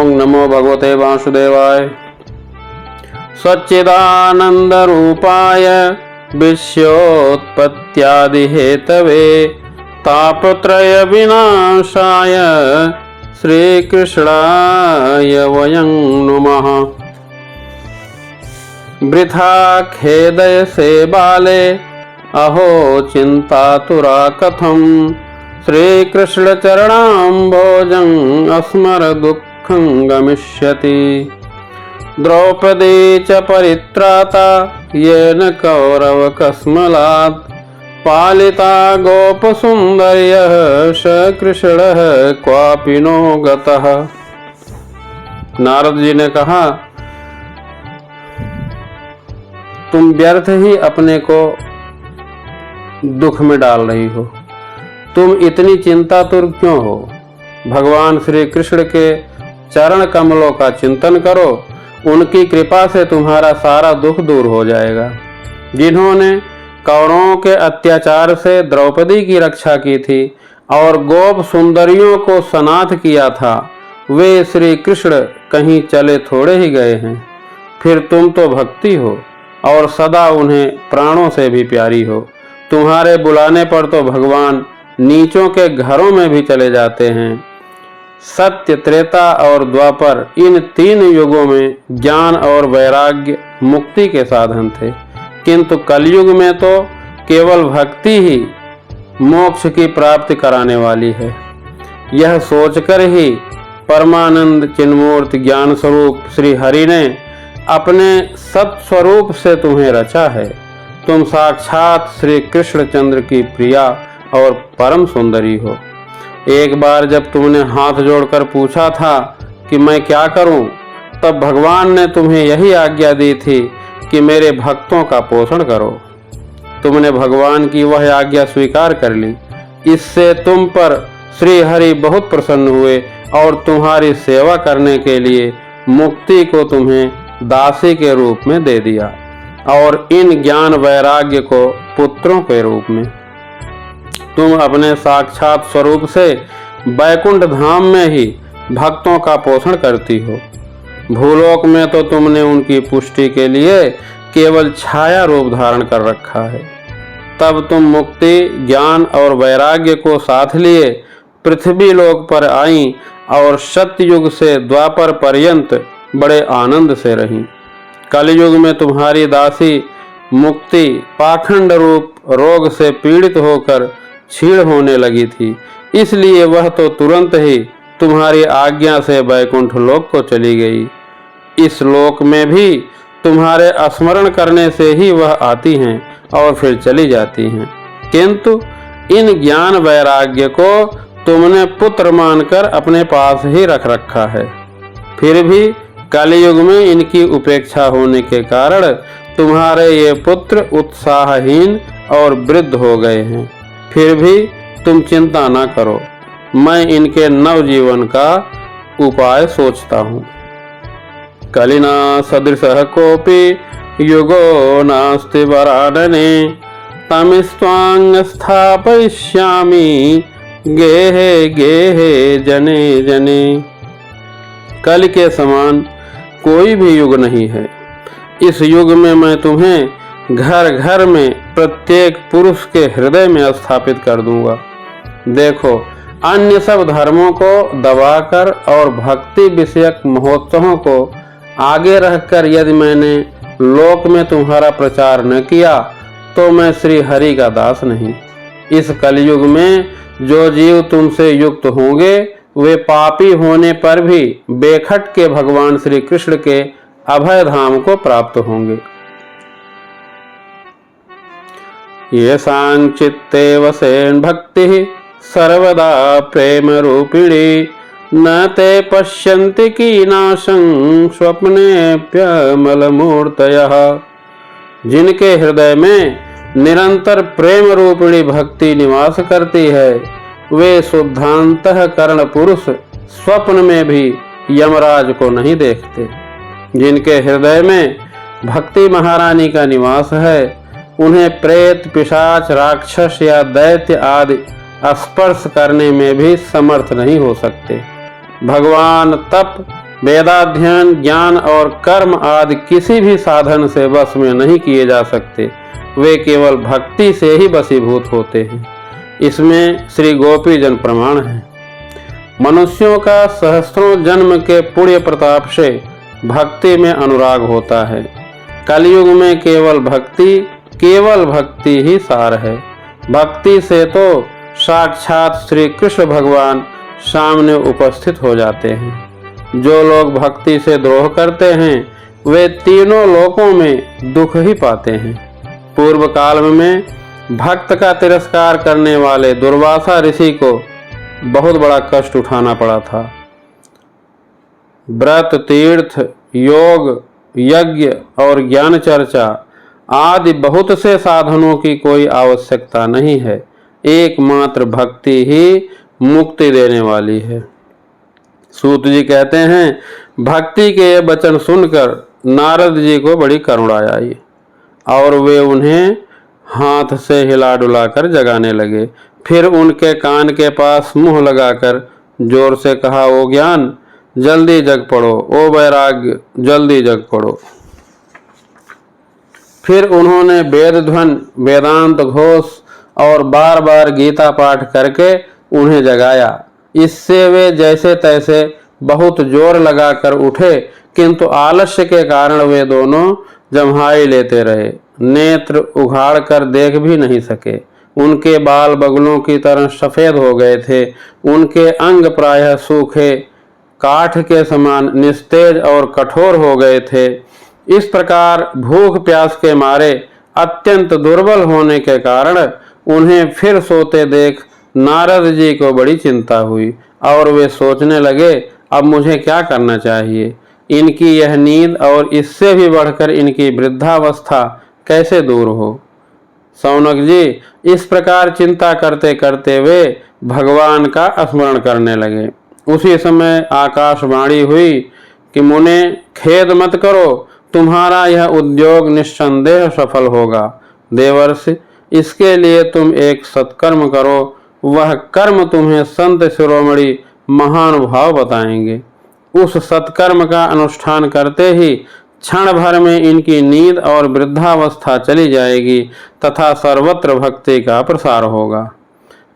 ओम नमो भगवते वासुदेवाय। सच्चिदानंद रूपाय विश्वोत्पत्त्यादि हेतवे तापत्रय विनाशाय श्री कृष्णाय वयं नुमः। वृथा खेदय से बाले अहो चिंतातुरा कथम श्री कृष्ण चरणाम्भोजं अस्मर दुःखं गमिष्यति। द्रौपदी च परित्राता येन कौरव कस्मलात् पालिता गोपसुन्दर्यः स कृष्णः क्वापि नो गतः। नारद जी ने कहा, तुम व्यर्थ ही अपने को दुख में डाल रही हो। तुम इतनी चिंतातुर क्यों हो? भगवान श्री कृष्ण के चरण कमलों का चिंतन करो, उनकी कृपा से तुम्हारा सारा दुख दूर हो जाएगा। जिन्होंने कौरवों के अत्याचार से द्रौपदी की रक्षा की थी और गोप सुंदरियों को सनाथ किया था, वे श्री कृष्ण कहीं चले थोड़े ही गए हैं। फिर तुम तो भक्ति हो और सदा उन्हें प्राणों से भी प्यारी हो। तुम्हारे बुलाने पर तो भगवान नीचों के घरों में भी चले जाते हैं। सत्य, त्रेता और द्वापर, इन 3 युगों में ज्ञान और वैराग्य मुक्ति के साधन थे, किंतु कलयुग में तो केवल भक्ति ही मोक्ष की प्राप्ति कराने वाली है। यह सोचकर ही परमानंद चिन्मूर्ति ज्ञान स्वरूप श्री हरि ने अपने सत्स्वरूप से तुम्हें रचा है। तुम साक्षात श्री कृष्णचंद्र की प्रिया और परम सुंदरी हो। एक बार जब तुमने हाथ जोड़कर पूछा था कि मैं क्या करूं, तब भगवान ने तुम्हें यही आज्ञा दी थी कि मेरे भक्तों का पोषण करो। तुमने भगवान की वह आज्ञा स्वीकार कर ली। इससे तुम पर श्री हरि बहुत प्रसन्न हुए और तुम्हारी सेवा करने के लिए मुक्ति को तुम्हें दासी के रूप में दे दिया और इन ज्ञान वैराग्य को पुत्रों के रूप में। तुम अपने साक्षात स्वरूप से वैकुंठ धाम में ही भक्तों का पोषण करती हो। भूलोक में तो तुमने उनकी पुष्टि के लिए केवल छाया रूप धारण कर रखा है। तब तुम मुक्ति, ज्ञान और वैराग्य को साथ लिए पृथ्वी लोक पर आई और सतयुग से द्वापर पर्यंत बड़े आनंद से रहीं। कलयुग में तुम्हारी दासी मुक्ति पाखंड रूप रोग से पीड़ित होकर क्षीण होने लगी थी, इसलिए वह तो तुरंत ही तुम्हारी आज्ञा से वैकुंठ लोक को चली गई। इस लोक में भी तुम्हारे स्मरण करने से ही वह आती हैं और फिर चली जाती हैं, किंतु इन ज्ञान वैराग्य को तुमने पुत्र मानकर अपने पास ही रख रखा है। फिर भी कलयुग में इनकी उपेक्षा होने के कारण तुम्हारे ये पुत्र उत्साहहीन और वृद्ध हो गए हैं। फिर भी तुम चिंता न करो, मैं इनके नवजीवन का उपाय सोचता हूँ। कलिना सदृशः कोपि युगो नास्ति वरानने तमिस्त्वां स्थापयिष्यामि गेहे गेहे जने जने। कल के समान कोई भी युग नहीं है। इस युग में मैं तुम्हें घर घर में प्रत्येक पुरुष के हृदय में स्थापित कर दूंगा। देखो, अन्य सब धर्मों को दबाकर और भक्ति विषयक महोत्सवों को आगे रखकर यदि मैंने लोक में तुम्हारा प्रचार न किया तो मैं श्री हरि का दास नहीं। इस कलयुग में जो जीव तुमसे युक्त होंगे वे पापी होने पर भी बेखट के भगवान श्री कृष्ण के अभय धाम को प्राप्त होंगे। ये सांचित्ते वसेन भक्ति सर्वदा प्रेम रूपिणी न ते पश्यन्ति कीनाशं स्वप्नेऽप्यमलमूर्तयः। जिनके हृदय में निरंतर प्रेम रूपिणी भक्ति निवास करती है, वे शुद्धांतःकरण पुरुष स्वप्न में भी यमराज को नहीं देखते। जिनके हृदय में भक्ति महारानी का निवास है, उन्हें प्रेत, पिशाच, राक्षस या दैत्य आदि स्पर्श करने में भी समर्थ नहीं हो सकते। भगवान तप, वेदाध्ययन, ज्ञान और कर्म आदि किसी भी साधन से वश में नहीं किए जा सकते, वे केवल भक्ति से ही वशीभूत होते हैं। इसमें श्री गोपीजन प्रमाण है। मनुष्यों का सहस्त्रों जन्म के पुण्य प्रताप से भक्ति में अनुराग होता है। कलयुग में केवल भक्ति ही सार है। भक्ति से तो साक्षात श्री कृष्ण भगवान सामने उपस्थित हो जाते हैं। जो लोग भक्ति से द्रोह करते हैं वे तीनों लोकों में दुख ही पाते हैं। पूर्व काल में भक्त का तिरस्कार करने वाले दुर्वासा ऋषि को बहुत बड़ा कष्ट उठाना पड़ा था। व्रत, तीर्थ, योग, यज्ञ और ज्ञान चर्चा आदि बहुत से साधनों की कोई आवश्यकता नहीं है, एकमात्र भक्ति ही मुक्ति देने वाली है। सूत जी कहते हैं, भक्ति के ये वचन सुनकर नारद जी को बड़ी करुणा आई और वे उन्हें हाथ से हिला डुलाकर जगाने लगे। फिर उनके कान के पास मुंह लगाकर जोर से कहा, ओ ज्ञान जल्दी जग पड़ो, ओ वैराग्य जल्दी जग पड़ो। फिर उन्होंने वेद ध्वन, वेदांत घोष और बार बार गीता पाठ करके उन्हें जगाया। इससे वे जैसे तैसे बहुत जोर लगाकर उठे, किंतु आलस्य के कारण वे दोनों जम्हाई लेते रहे, नेत्र उघाड़ कर देख भी नहीं सके। उनके बाल बगलों की तरह सफेद हो गए थे। उनके अंग प्रायः सूखे काठ के समान निस्तेज और कठोर हो गए थे। इस प्रकार भूख प्यास के मारे अत्यंत दुर्बल होने के कारण उन्हें फिर सोते देख नारद जी को बड़ी चिंता हुई और वे सोचने लगे, अब मुझे क्या करना चाहिए। इनकी यह नींद और इससे भी बढ़कर इनकी वृद्धावस्था कैसे दूर हो। सौनक जी इस प्रकार चिंता करते करते वे भगवान का स्मरण करने लगे। उसी समय आकाशवाणी हुई कि मुने खेद मत करो, तुम्हारा यह उद्योग निस्संदेह सफल होगा। देवर्षि, इसके लिए तुम एक सत्कर्म करो, वह कर्म तुम्हें संत शिरोमणि महानुभाव बताएंगे। उस सत्कर्म का अनुष्ठान करते ही क्षण भर में इनकी नींद और वृद्धावस्था चली जाएगी तथा सर्वत्र भक्ति का प्रसार होगा।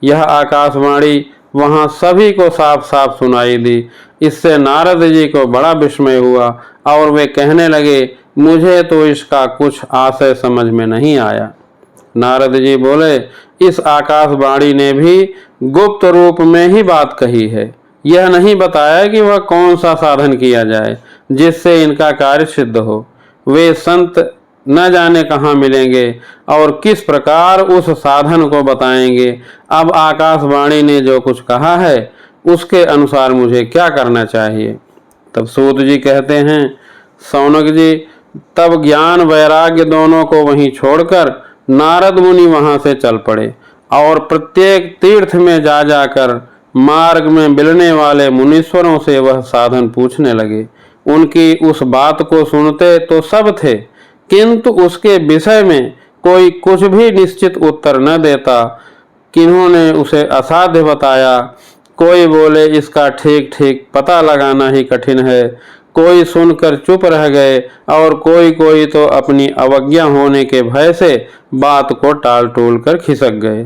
यह आकाशवाणी वहां सभी को साफ साफ सुनाई दी। इससे नारद जी को बड़ा विस्मय हुआ और वे कहने लगे, मुझे तो इसका कुछ आशय समझ में नहीं आया। नारद जी बोले, इस आकाशवाणी ने भी गुप्त रूप में ही बात कही है। यह नहीं बताया कि वह कौन सा साधन किया जाए जिससे इनका कार्य सिद्ध हो। वे संत न जाने कहाँ मिलेंगे और किस प्रकार उस साधन को बताएंगे। अब आकाशवाणी ने जो कुछ कहा है उसके अनुसार मुझे क्या करना चाहिए। तब सूत जी कहते हैं, सौनक जी, तब ज्ञान वैराग्य दोनों को वहीं छोड़कर नारद मुनि वहां से चल पड़े और प्रत्येक तीर्थ में जा जाकर मार्ग में मिलने वाले मुनीश्वरों से वह साधन पूछने लगे। उनकी उस बात को सुनते तो सब थे, किंतु उसके विषय में कोई कुछ भी निश्चित उत्तर न देता। किन्होंने उसे असाध्य बताया, कोई बोले इसका ठीक ठीक पता लगाना ही कठिन है, कोई सुनकर चुप रह गए और कोई तो अपनी अवज्ञा होने के भय से बात को टाल टोल कर खिसक गए।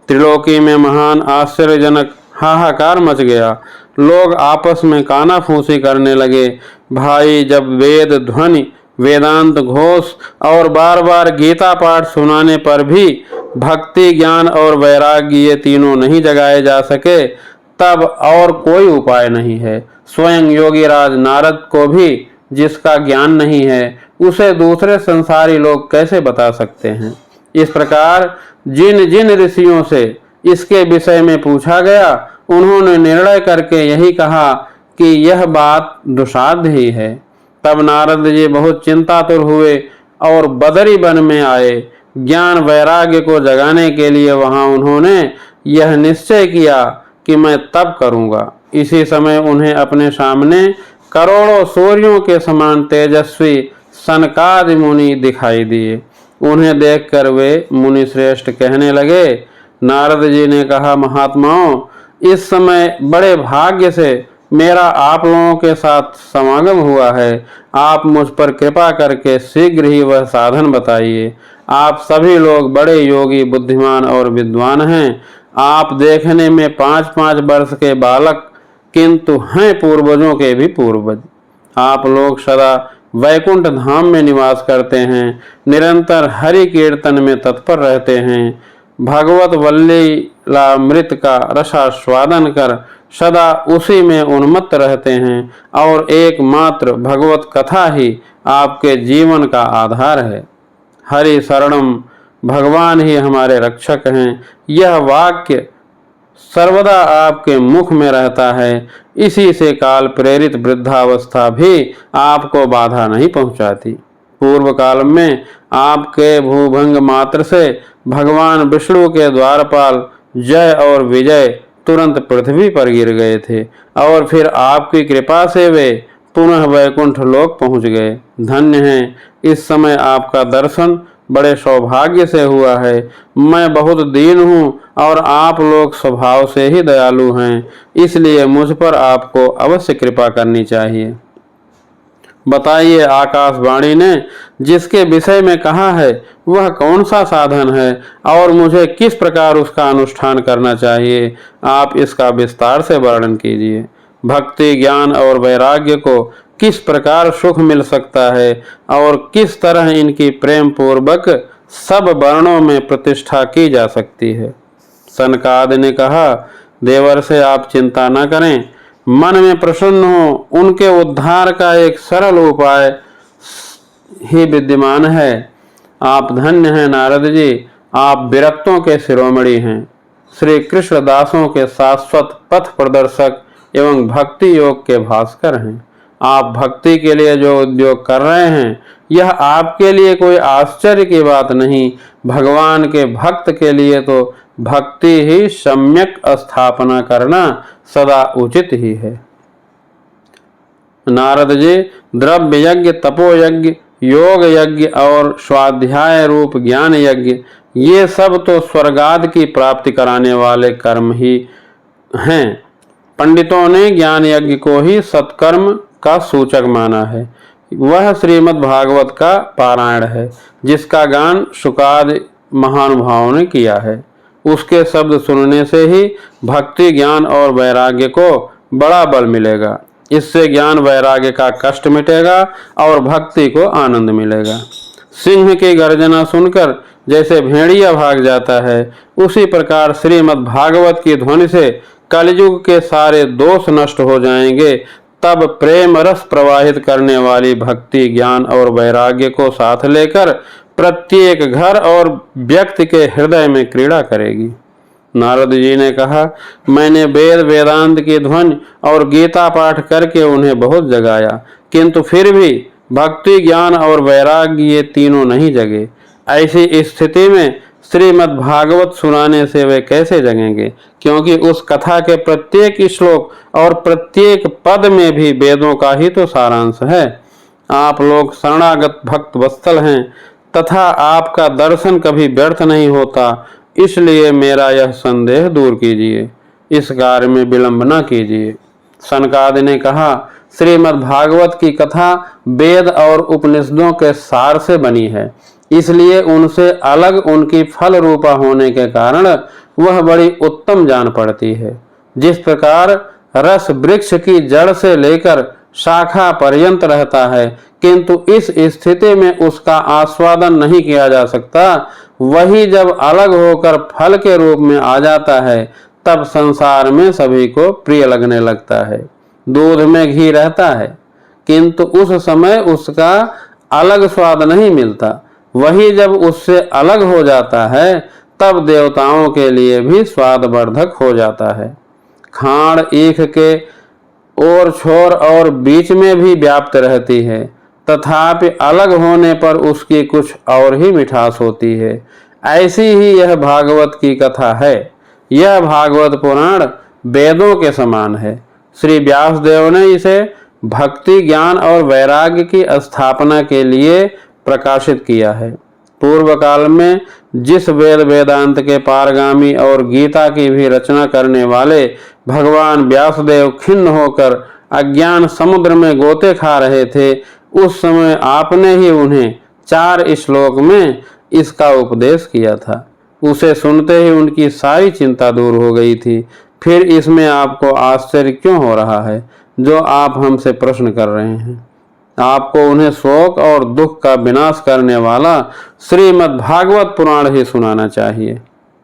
त्रिलोकी में महान आश्चर्यजनक हाहाकार मच गया। लोग आपस में कानाफूसी करने लगे। भाई, जब वेद ध्वनि, वेदांत घोष और बार बार गीता पाठ सुनाने पर भी भक्ति, ज्ञान और वैराग्य ये तीनों नहीं जगाए जा सके, तब और कोई उपाय नहीं है। स्वयं योगीराज नारद को भी जिसका ज्ञान नहीं है उसे दूसरे संसारी लोग कैसे बता सकते हैं। इस प्रकार जिन जिन ऋषियों से इसके विषय में पूछा गया उन्होंने निर्णय करके यही कहा कि यह बात दुसाध्य ही है। तब नारद जी बहुत चिंतातुर हुए और बदरी वन में आए। ज्ञान वैराग्य को जगाने के लिए वहां उन्होंने यह निश्चय किया कि मैं तप करूंगा। इसी समय उन्हें अपने सामने करोड़ों सूर्यों के समान तेजस्वी सनकादि मुनि दिखाई दिए। उन्हें देखकर वे मुनि श्रेष्ठ कहने लगे। नारद जी ने कहा, महात्माओं, इस समय बड़े भाग्य से मेरा आप लोगों के साथ समागम हुआ है। आप मुझ पर कृपा करके शीघ्र ही वह साधन बताइए। आप सभी लोग बड़े योगी, बुद्धिमान और विद्वान हैं। आप देखने में 5-5 वर्ष के बालक, किंतु हैं पूर्वजों के भी पूर्वज। आप लोग सदा वैकुंठ धाम में निवास करते हैं, निरंतर हरि कीर्तन में तत्पर रहते हैं, भगवत वल्लीलामृत का रसास्वादन कर सदा उसी में उन्मत्त रहते हैं और एकमात्र भगवत कथा ही आपके जीवन का आधार है। हरि शरणम, भगवान ही हमारे रक्षक हैं, यह वाक्य सर्वदा आपके मुख में रहता है। इसी से काल प्रेरित वृद्धावस्था भी आपको बाधा नहीं पहुंचाती। पूर्व काल में आपके भूभंग मात्र से भगवान विष्णु के द्वारपाल जय और विजय तुरंत पृथ्वी पर गिर गए थे और फिर आपकी कृपा से वे पुनः वैकुंठ लोक पहुंच गए। धन्य हैं, इस समय आपका दर्शन बड़े सौभाग्य से हुआ है। मैं बहुत दीन हूँ और आप लोग स्वभाव से ही दयालु हैं, इसलिए मुझ पर आपको अवश्य कृपा करनी चाहिए। बताइए, आकाशवाणी ने जिसके विषय में कहा है वह कौन सा साधन है और मुझे किस प्रकार उसका अनुष्ठान करना चाहिए? आप इसका विस्तार से वर्णन कीजिए। भक्ति, ज्ञान और वैराग्य को किस प्रकार सुख मिल सकता है और किस तरह इनकी प्रेम पूर्वक सब वर्णों में प्रतिष्ठा की जा सकती है? सनकादि ने कहा, देवर से आप चिंता न करें, मन में प्रसन्न हो, उनके उद्धार का एक सरल उपाय ही विद्यमान है। आप धन्य हैं नारद जी, आप विरक्तों के शिरोमणि हैं, श्री कृष्ण दासों के शाश्वत पथ प्रदर्शक एवं भक्ति योग के भास्कर हैं। आप भक्ति के लिए जो उद्योग कर रहे हैं यह आपके लिए कोई आश्चर्य की बात नहीं। भगवान के भक्त के लिए तो भक्ति ही सम्यक स्थापना करना सदा उचित ही है। नारद जी, द्रव्य यज्ञ, तपो यज्ञ, योग यज्ञ और स्वाध्याय रूप ज्ञान यज्ञ, ये सब तो स्वर्गादि की प्राप्ति कराने वाले कर्म ही हैं। पंडितों ने ज्ञान यज्ञ को ही सत्कर्म का सूचक माना है। वह श्रीमद् भागवत का पारायण है, जिसका गान शुकादि महानुभावों ने किया है। उसके शब्द सुनने से ही भक्ति, ज्ञान और वैराग्य को बड़ा बल मिलेगा। इससे ज्ञान वैराग्य का कष्ट मिटेगा और भक्ति को आनंद मिलेगा। सिंह की गर्जना सुनकर जैसे भेड़िया भाग जाता है, उसी प्रकार श्रीमद् भागवत की ध्वनि से कलयुग के सारे दोष नष्ट हो जाएंगे। तब प्रेम रस प्रवाहित करने वाली भक्ति, ज्ञान और वैराग्य को साथ लेकर प्रत्येक घर और व्यक्ति के हृदय में क्रीड़ा करेगी। नारद जी ने कहा, मैंने वेद वेदांत की ध्वनि और गीता पाठ करके उन्हें बहुत जगाया, किंतु फिर भी भक्ति, ज्ञान और वैराग्य ये तीनों नहीं जगे। ऐसी स्थिति में श्रीमद् भागवत सुनाने से वे कैसे जगेंगे? क्योंकि उस कथा के प्रत्येक श्लोक और प्रत्येक पद में भी वेदों का ही तो सारांश है। आप लोग शरणागत भक्त वत्सल हैं तथा आपका दर्शन कभी व्यर्थ नहीं होता, इसलिए मेरा यह संदेह दूर कीजिए, इस कार्य में विलंब न कीजिए। सनकादि ने कहा, श्रीमद् भागवत की कथा वेद और उपनिषदों के सार से बनी है, इसलिए उनसे अलग उनकी फल रूपा होने के कारण वह बड़ी उत्तम जान पड़ती है। जिस प्रकार रस वृक्ष की जड़ से लेकर शाखा पर्यंत रहता है, किंतु इस स्थिति में उसका आस्वादन नहीं किया जा सकता, वही जब अलग होकर फल के रूप में आ जाता है, तब संसार में सभी को प्रिय लगने लगता है। दूध में घी रहता है, किंतु उस समय उसका अलग स्वाद नहीं मिलता। वही जब उससे अलग हो जाता है, तब देवताओं के लिए भी स्वादवर्धक हो जाता है। खांड ईख के ओर छोर और बीच में भी व्याप्त रहती है, तथापि अलग होने पर उसकी कुछ और ही मिठास होती है। ऐसी ही यह भागवत की कथा है। यह भागवत पुराण वेदों के समान है। श्री व्यासदेव ने इसे भक्ति, ज्ञान और वैराग्य की स्थापना के लिए प्रकाशित किया है। पूर्व काल में जिस वेद वेदांत के पारगामी और गीता की भी रचना करने वाले भगवान व्यासदेव खिन्न होकर अज्ञान समुद्र में गोते खा रहे थे, उस समय आपने ही उन्हें 4 श्लोक में इसका उपदेश किया था। उसे सुनते ही उनकी सारी चिंता दूर हो गई थी। फिर इसमें आपको आश्चर्य क्यों हो रहा है जो आप हमसे प्रश्न कर रहे हैं? आपको उन्हें शोक और दुख का विनाश करने वाला श्रीमद् भागवत पुराण ही सुनाना चाहिए।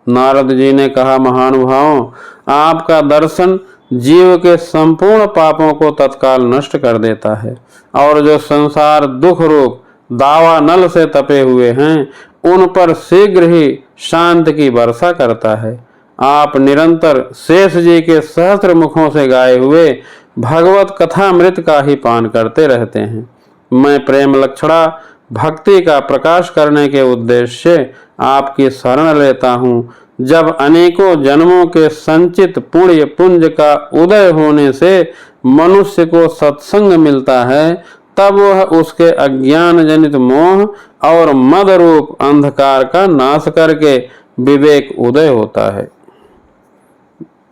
नारद जी ने कहा, महानुभावों, आपका दर्शन जीव के संपूर्ण पापों को तत्काल नष्ट कर देता है और जो संसार दुख रूप दावा नल से तपे हुए हैं उन पर शीघ्र ही शांत की वर्षा करता है। आप निरंतर शेष जी के सहस्त्र मुखों से गाए हुए भगवत कथामृत का ही पान करते रहते हैं। मैं प्रेम लक्षणा भक्ति का प्रकाश करने के उद्देश्य से आपकी शरण लेता हूँ। जब अनेकों जन्मों के संचित पुण्य पुंज का उदय होने से मनुष्य को सत्संग मिलता है, तब वह उसके अज्ञान जनित मोह और मद रूप अंधकार का नाश करके विवेक उदय होता है।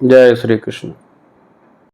जय श्री कृष्ण।